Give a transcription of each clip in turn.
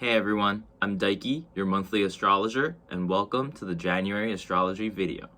Hey everyone, I'm Daiki, your monthly astrologer, and welcome to the January astrology video.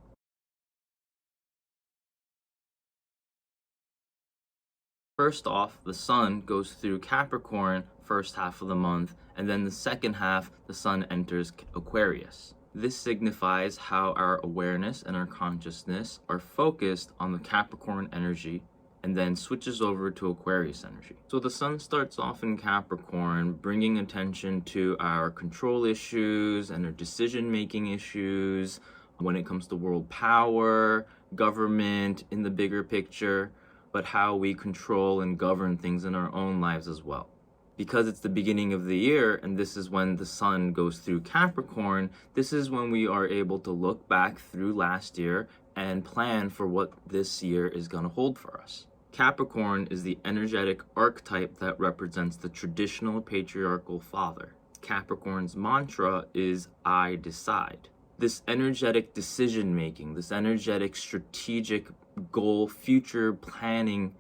First off, the sun goes through Capricorn first half of the month, and then the second half, the sun enters Aquarius. This signifies how our awareness and our consciousness are focused on the Capricorn energy and then switches over to Aquarius energy. So the sun starts off in Capricorn, bringing attention to our control issues and our decision-making issues when it comes to world power, government in the bigger picture, but how we control and govern things in our own lives as well. Because it's the beginning of the year and this is when the sun goes through Capricorn, this is when we are able to look back through last year and plan for what this year is going to hold for us. Capricorn is the energetic archetype that represents the traditional patriarchal father. Capricorn's mantra is I decide. This energetic decision making, this energetic strategic goal, future planning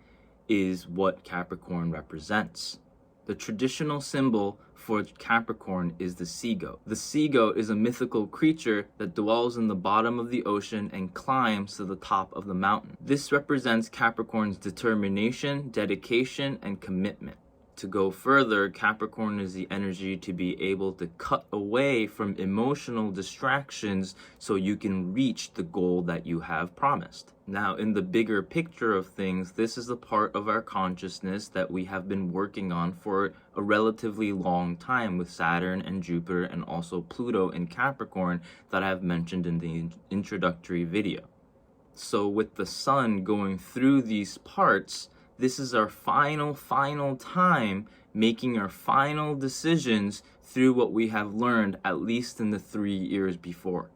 is what Capricorn represents. The traditional symbol for Capricorn is the sea goat. The sea goat is a mythical creature that dwells in the bottom of the ocean and climbs to the top of the mountain. This represents Capricorn's determination, dedication, and commitment. To go further, Capricorn is the energy to be able to cut away from emotional distractions so you can reach the goal that you have promised. Now, in the bigger picture of things, this is a part of our consciousness that we have been working on for a relatively long time with Saturn and Jupiter and also Pluto in Capricorn that I've mentioned in the introductory video. So with the sun going through these parts, this is our final time making our final decisions through what we have learned at least in the 3 years before.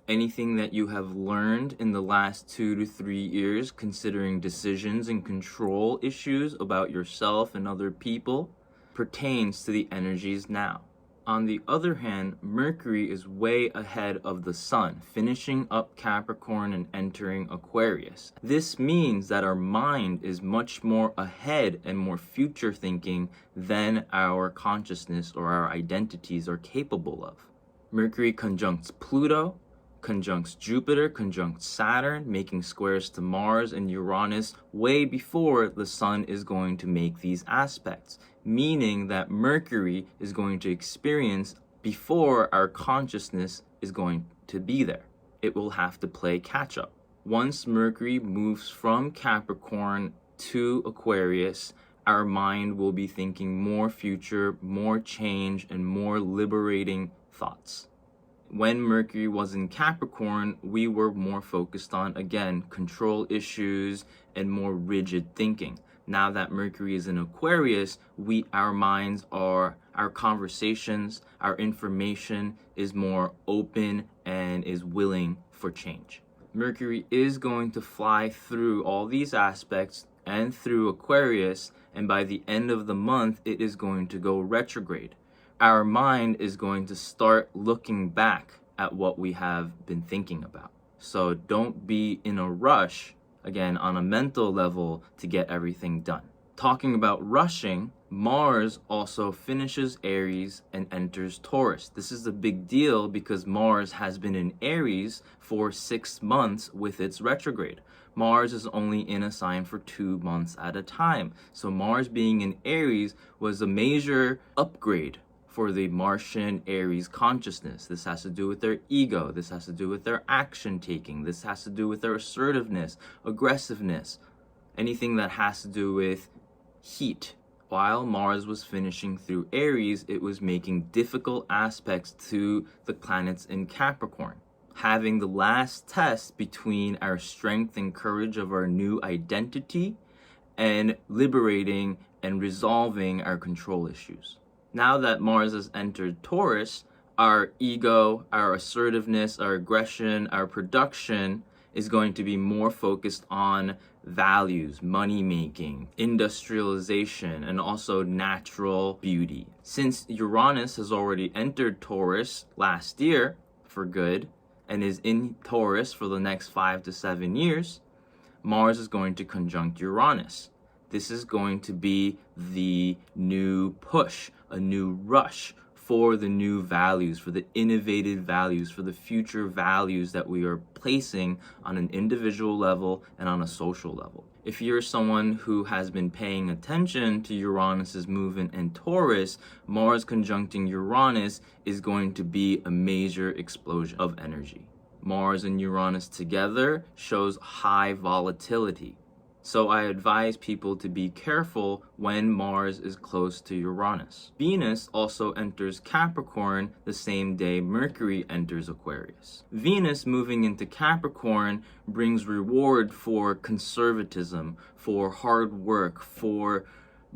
Anything that you have learned in the last 2 to 3 years considering decisions and control issues about yourself and other people pertains to the energies now. On the other hand, Mercury is way ahead of the sun, finishing up Capricorn and entering Aquarius. This means that our mind is much more ahead and more future thinking than our consciousness or our identities are capable of. Mercury conjuncts Pluto, conjuncts Jupiter, conjuncts Saturn, making squares to Mars and Uranus way before the sun is going to make these aspects, meaning that Mercury is going to experience before our consciousness is going to be there. It will have to play catch up. Once Mercury moves from Capricorn to Aquarius, our mind will be thinking more future, more change, and more liberating thoughts. When Mercury was in Capricorn, we were more focused on, again, control issues and more rigid thinking. Now that Mercury is in Aquarius, our minds are, our conversations, our information is more open and is willing for change. Mercury is going to fly through all these aspects and through Aquarius, and by the end of the month, it is going to go retrograde. Our mind is going to start looking back at what we have been thinking about. So don't be in a rush, again, on a mental level to get everything done. Talking about rushing, Mars also finishes Aries and enters Taurus. This is a big deal because Mars has been in Aries for 6 months with its retrograde. Mars is only in a sign for 2 months at a time. So Mars being in Aries was a major upgrade for the Martian Aries consciousness. This has to do with their ego. This has to do with their action taking. This has to do with their assertiveness, aggressiveness, anything that has to do with heat. While Mars was finishing through Aries, it was making difficult aspects to the planets in Capricorn, having the last test between our strength and courage of our new identity and liberating and resolving our control issues. Now that Mars has entered Taurus, our ego, our assertiveness, our aggression, our production is going to be more focused on values, money making, industrialization, and also natural beauty. Since Uranus has already entered Taurus last year for good and is in Taurus for the next 5 to 7 years, Mars is going to conjunct Uranus. This is going to be the new push, a new rush for the new values, for the innovative values, for the future values that we are placing on an individual level and on a social level. If you're someone who has been paying attention to Uranus's movement in Taurus, Mars conjuncting Uranus is going to be a major explosion of energy. Mars and Uranus together shows high volatility. So I advise people to be careful when Mars is close to Uranus. Venus also enters Capricorn the same day Mercury enters Aquarius. Venus moving into Capricorn brings reward for conservatism, for hard work, for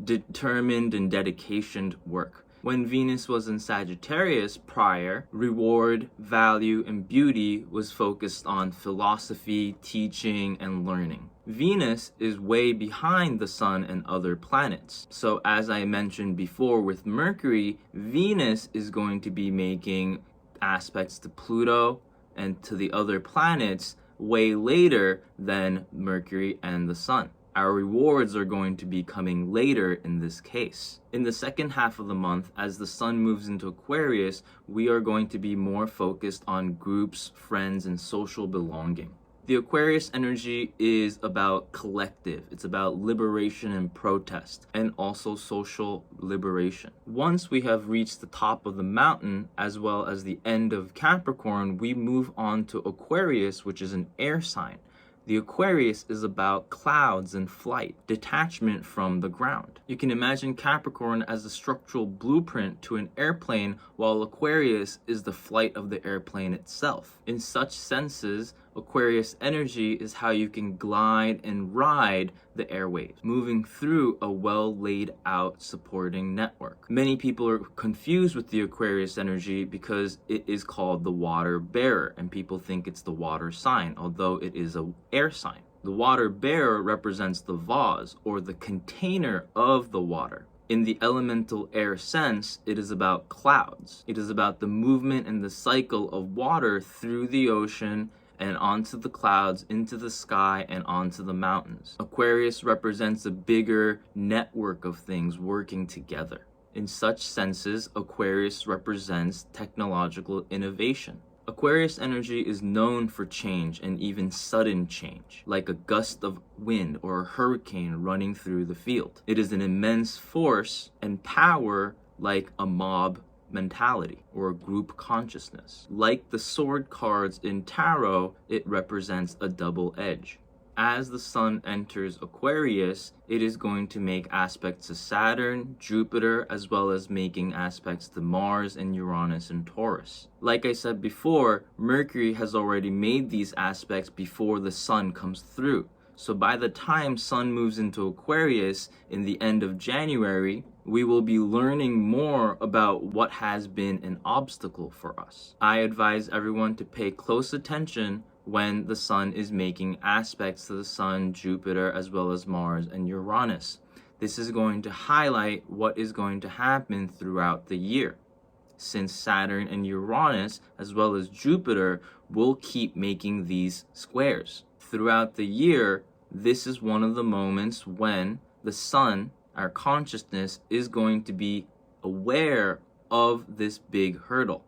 determined and dedicated work. When Venus was in Sagittarius prior, reward, value, and beauty was focused on philosophy, teaching, and learning. Venus is way behind the Sun and other planets. So as I mentioned before with Mercury, Venus is going to be making aspects to Pluto and to the other planets way later than Mercury and the Sun. Our rewards are going to be coming later in this case. In the second half of the month, as the Sun moves into Aquarius, we are going to be more focused on groups, friends, and social belonging. The Aquarius energy is about collective. It's about liberation and protest, and also social liberation. Once we have reached the top of the mountain, as well as the end of Capricorn, we move on to Aquarius, which is an air sign. The Aquarius is about clouds and flight, detachment from the ground. You can imagine Capricorn as the structural blueprint to an airplane, while Aquarius is the flight of the airplane itself. In such senses, Aquarius energy is how you can glide and ride the airwaves, moving through a well laid out supporting network. Many people are confused with the Aquarius energy because it is called the water bearer, and people think it's the water sign, although it is an air sign. The water bearer represents the vase, or the container of the water. In the elemental air sense, it is about clouds. It is about the movement and the cycle of water through the ocean and onto the clouds, into the sky, and onto the mountains. Aquarius represents a bigger network of things working together. In such senses, Aquarius represents technological innovation. Aquarius energy is known for change and even sudden change, like a gust of wind or a hurricane running through the field. It is an immense force and power, like a mob mentality or a group consciousness. Like the sword cards in tarot, it represents a double edge. As the Sun enters Aquarius, it is going to make aspects to Saturn, Jupiter, as well as making aspects to Mars and Uranus and Taurus. Like I said before, Mercury has already made these aspects before the Sun comes through. So by the time Sun moves into Aquarius in the end of January, we will be learning more about what has been an obstacle for us. I advise everyone to pay close attention when the Sun is making aspects to the Sun, Jupiter, as well as Mars and Uranus. This is going to highlight what is going to happen throughout the year, since Saturn and Uranus, as well as Jupiter, will keep making these squares. Throughout the year, this is one of the moments when the Sun, our consciousness, is going to be aware of this big hurdle.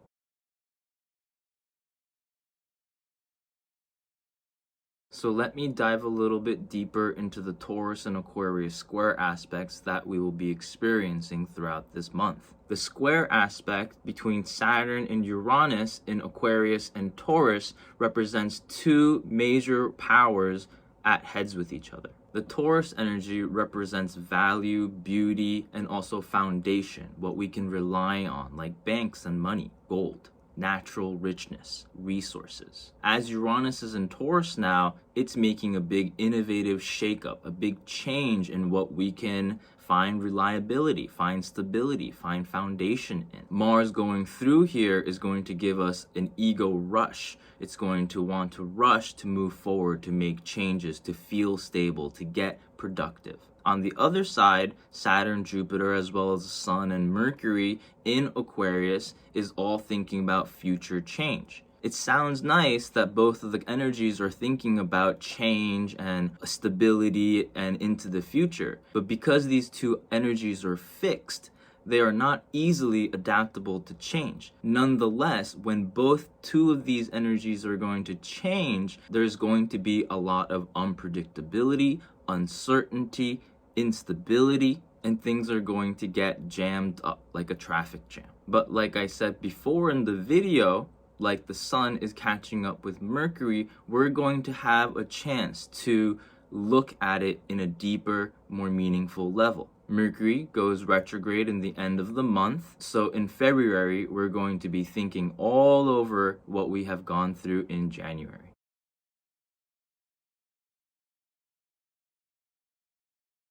So let me dive a little bit deeper into the Taurus and Aquarius square aspects that we will be experiencing throughout this month. The square aspect between Saturn and Uranus in Aquarius and Taurus represents two major powers at heads with each other. The Taurus energy represents value, beauty, and also foundation, what we can rely on, like banks and money, gold, natural richness, resources. As Uranus is in Taurus now, it's making a big innovative shakeup, a big change in what we can find reliability, find stability, find foundation in. Mars going through here is going to give us an ego rush. It's going to want to rush to move forward, to make changes, to feel stable, to get productive. On the other side, Saturn, Jupiter, as well as the Sun and Mercury in Aquarius is all thinking about future change. It sounds nice that both of the energies are thinking about change and stability and into the future. But because these two energies are fixed, They are not easily adaptable to change. Nonetheless, when both two of these energies are going to change, there's going to be a lot of unpredictability, uncertainty, instability, and things are going to get jammed up like a traffic jam. But like I said before in the video, like the sun is catching up with Mercury, we're going to have a chance to look at it in a deeper, more meaningful level. Mercury goes retrograde in the end of the month, so in February, we're going to be thinking all over what we have gone through in January.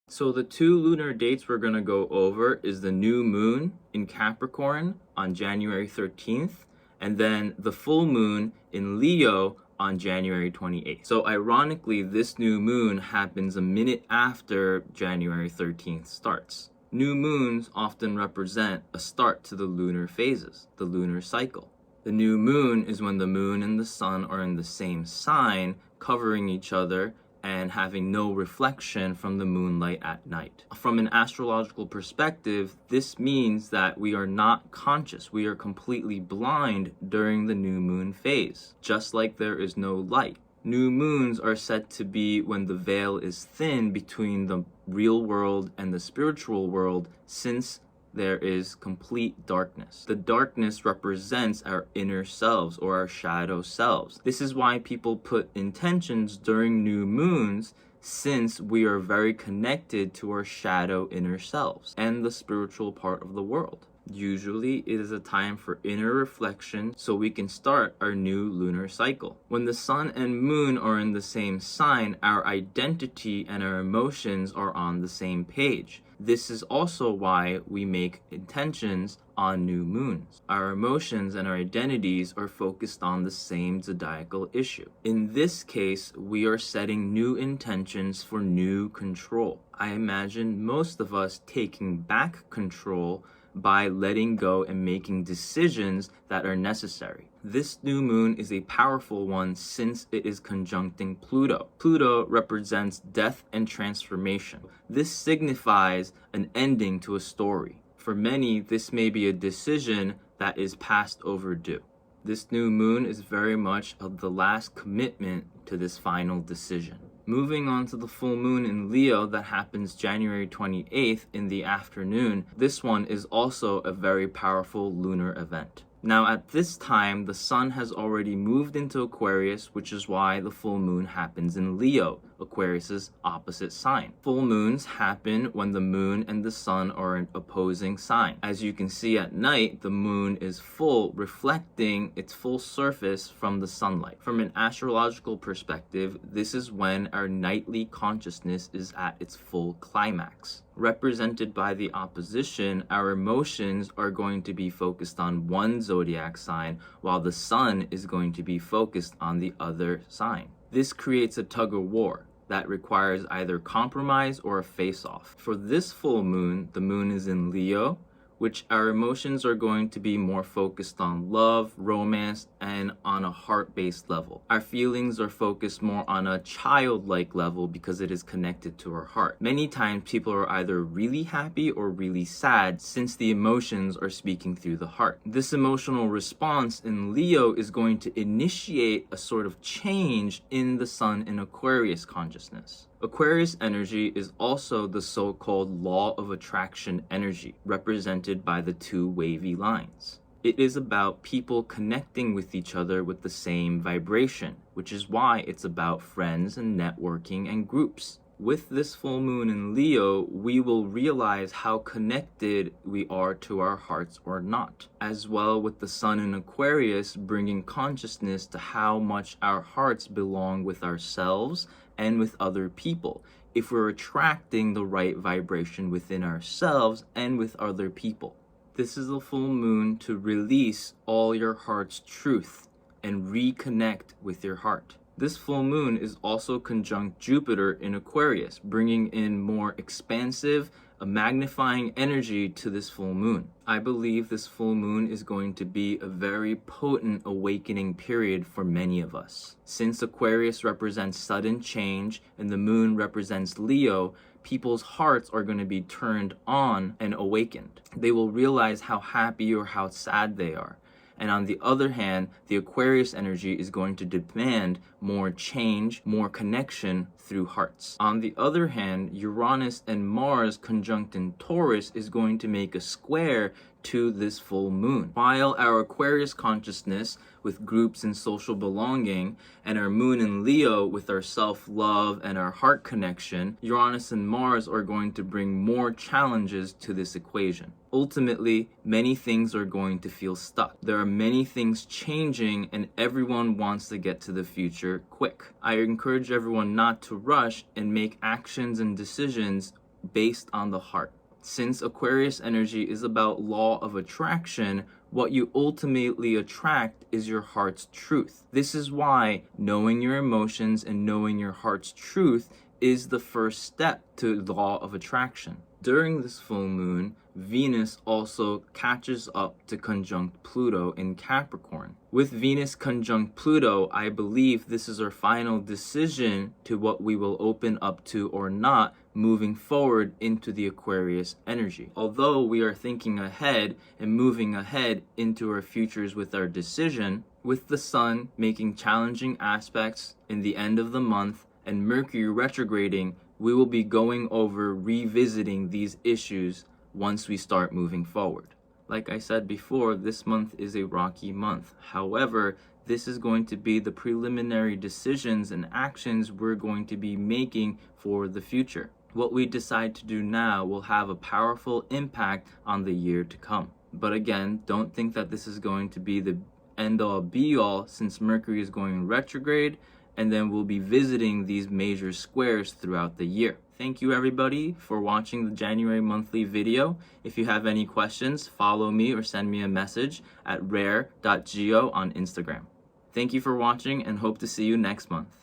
So the two lunar dates we're going to go over is the new moon in Capricorn on January 13th, and then the full moon in Leo on January 28th. So ironically, this new moon happens a minute after January 13th starts. New moons often represent a start to the lunar phases, the lunar cycle. The new moon is when the moon and the sun are in the same sign, covering each other and having no reflection from the moonlight at night. From an astrological perspective, this means that we are not conscious. We are completely blind during the new moon phase, just like there is no light. New moons are said to be when the veil is thin between the real world and the spiritual world, since there is complete darkness. The darkness represents our inner selves or our shadow selves. This is why people put intentions during new moons, since we are very connected to our shadow inner selves and the spiritual part of the world. Usually, it is a time for inner reflection so we can start our new lunar cycle. When the sun and moon are in the same sign, our identity and our emotions are on the same page. This is also why we make intentions on new moons. Our emotions and our identities are focused on the same zodiacal issue. In this case, we are setting new intentions for new control. I imagine most of us taking back control by letting go and making decisions that are necessary. This new moon is a powerful one since it is conjuncting Pluto. Pluto represents death and transformation. This signifies an ending to a story. For many, this may be a decision that is past overdue. This new moon is very much of the last commitment to this final decision. Moving on to the full moon in Leo that happens January 28th in the afternoon, this one is also a very powerful lunar event. Now at this time, the sun has already moved into Aquarius, which is why the full moon happens in Leo, Aquarius's opposite sign. Full moons happen when the moon and the sun are in opposing signs. As you can see at night, the moon is full, reflecting its full surface from the sunlight. From an astrological perspective, this is when our nightly consciousness is at its full climax. Represented by the opposition, our emotions are going to be focused on one zodiac sign, while the sun is going to be focused on the other sign. This creates a tug of war that requires either compromise or a face-off. For this full moon, the moon is in Leo, which our emotions are going to be more focused on love, romance, and on a heart-based level. Our feelings are focused more on a childlike level because it is connected to our heart. Many times people are either really happy or really sad since the emotions are speaking through the heart. This emotional response in Leo is going to initiate a sort of change in the sun in Aquarius consciousness. Aquarius energy is also the so-called law of attraction energy, represented by the two wavy lines. It is about people connecting with each other with the same vibration, which is why it's about friends and networking and groups. With this full moon in Leo, we will realize how connected we are to our hearts or not. As well with the sun in Aquarius, bringing consciousness to how much our hearts belong with ourselves and with other people, if we're attracting the right vibration within ourselves and with other people. This is a full moon to release all your heart's truth and reconnect with your heart. This full moon is also conjunct Jupiter in Aquarius, bringing in more expansive, a magnifying energy to this full moon. I believe this full moon is going to be a very potent awakening period for many of us. Since Aquarius represents sudden change and the moon represents Leo, people's hearts are going to be turned on and awakened. They will realize how happy or how sad they are. And on the other hand, the Aquarius energy is going to demand more change, more connection through hearts. On the other hand, Uranus and Mars conjunct in Taurus is going to make a square to this full moon. While our Aquarius consciousness with groups and social belonging, and our moon in Leo with our self-love and our heart connection, Uranus and Mars are going to bring more challenges to this equation. Ultimately, many things are going to feel stuck. There are many things changing and everyone wants to get to the future quick. I encourage everyone not to rush and make actions and decisions based on the heart. Since Aquarius energy is about law of attraction, what you ultimately attract is your heart's truth. This is why knowing your emotions and knowing your heart's truth is the first step to law of attraction. During this full moon, Venus also catches up to conjunct Pluto in Capricorn. With Venus conjunct Pluto, I believe this is our final decision to what we will open up to or not moving forward into the Aquarius energy. Although we are thinking ahead and moving ahead into our futures with our decision, with the Sun making challenging aspects in the end of the month and Mercury retrograding, we will be going over revisiting these issues once we start moving forward. Like I said before, this month is a rocky month. However, this is going to be the preliminary decisions and actions we're going to be making for the future. What we decide to do now will have a powerful impact on the year to come. But again, don't think that this is going to be the end-all be-all, since Mercury is going retrograde, and then we'll be visiting these major squares throughout the year. Thank you everybody for watching the January monthly video. If you have any questions, follow me or send me a message at rare.geo on Instagram. Thank you for watching and hope to see you next month.